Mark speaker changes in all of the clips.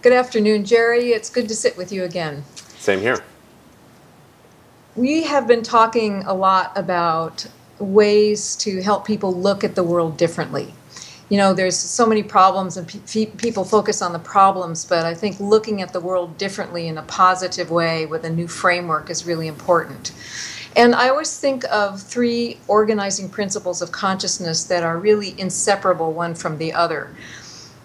Speaker 1: Good afternoon, Jerry. It's good to sit with you again.
Speaker 2: Same here.
Speaker 1: We have been talking a lot about ways to help people look at the world differently. You know, there's so many problems and people focus on the problems, but I think looking at the world differently in a positive way with a new framework is really important. And I always think of three organizing principles of consciousness that are really inseparable one from the other,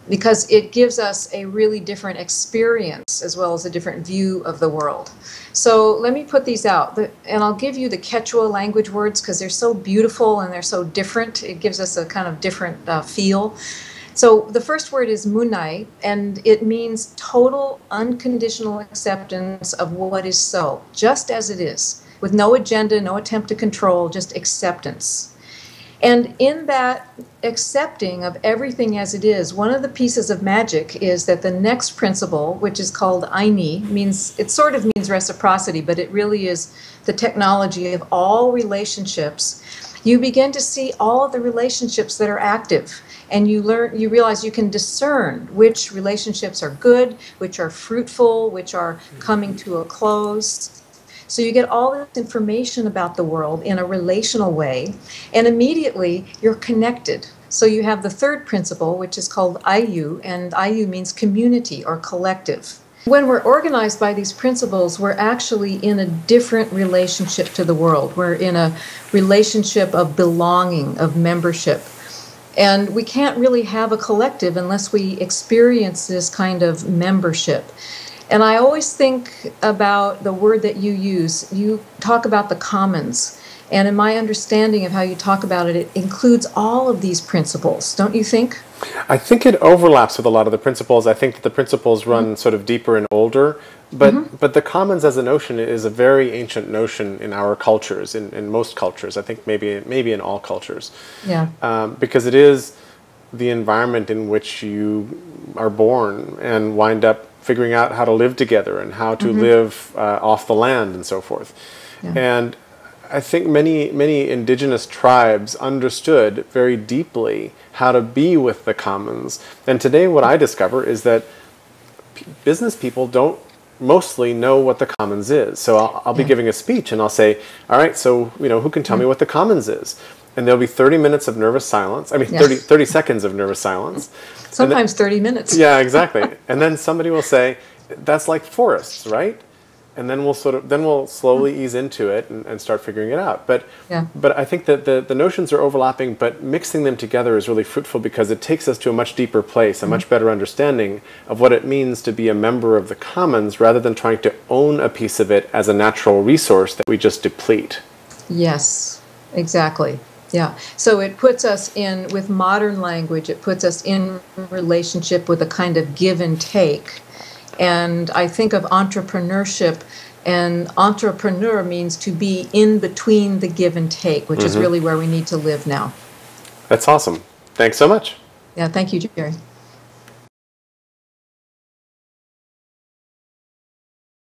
Speaker 1: because it gives us a really different experience as well as a different view of the world. So let me put these out, and I'll give you the Quechua language words because they're so beautiful and they're so different. It gives us a kind of different feel. So the first word is munai, and it means total unconditional acceptance of what is so, just as it is, with no agenda, no attempt to control, just acceptance. And in that accepting of everything as it is, one of the pieces of magic is that the next principle, which is called Aini, it sort of means reciprocity, but it really is the technology of all relationships. You begin to see all of the relationships that are active, and you realize you can discern which relationships are good, which are fruitful, which are coming to a close. So you get all this information about the world in a relational way, and immediately you're connected. So you have the third principle, which is called Ayu, and Ayu means community or collective. When we're organized by these principles, we're actually in a different relationship to the world. We're in a relationship of belonging, of membership. And we can't really have a collective unless we experience this kind of membership. And I always think about the word that you use. You talk about the commons. And in my understanding of how you talk about it, it includes all of these principles, don't you think?
Speaker 2: I think it overlaps with a lot of the principles. I think that the principles run sort of deeper and older. But the commons as a notion is a very ancient notion in our cultures, in most cultures. I think maybe in all cultures.
Speaker 1: Yeah.
Speaker 2: Because it is the environment in which you are born and wind up figuring out how to live together and how to live off the land and so forth. Yeah. And I think many indigenous tribes understood very deeply how to be with the commons. And today what I discover is that business people don't mostly know what the commons is. So I'll be giving a speech and I'll say, all right, so who can tell me what the commons is? And there'll be 30 minutes of nervous silence. I mean, 30 seconds of nervous silence.
Speaker 1: Sometimes 30 minutes.
Speaker 2: Yeah, exactly. And then somebody will say, that's like forests, right? And then we'll slowly ease into it and start figuring it out. But I think that the notions are overlapping, but mixing them together is really fruitful because it takes us to a much deeper place, a much better understanding of what it means to be a member of the commons rather than trying to own a piece of it as a natural resource that we just deplete.
Speaker 1: Yes, exactly. Yeah, so it puts us in, with modern language, it puts us in relationship with a kind of give and take. And I think of entrepreneurship, and entrepreneur means to be in between the give and take, which is really where we need to live now.
Speaker 2: That's awesome. Thanks so much.
Speaker 1: Yeah, thank you, Jerry.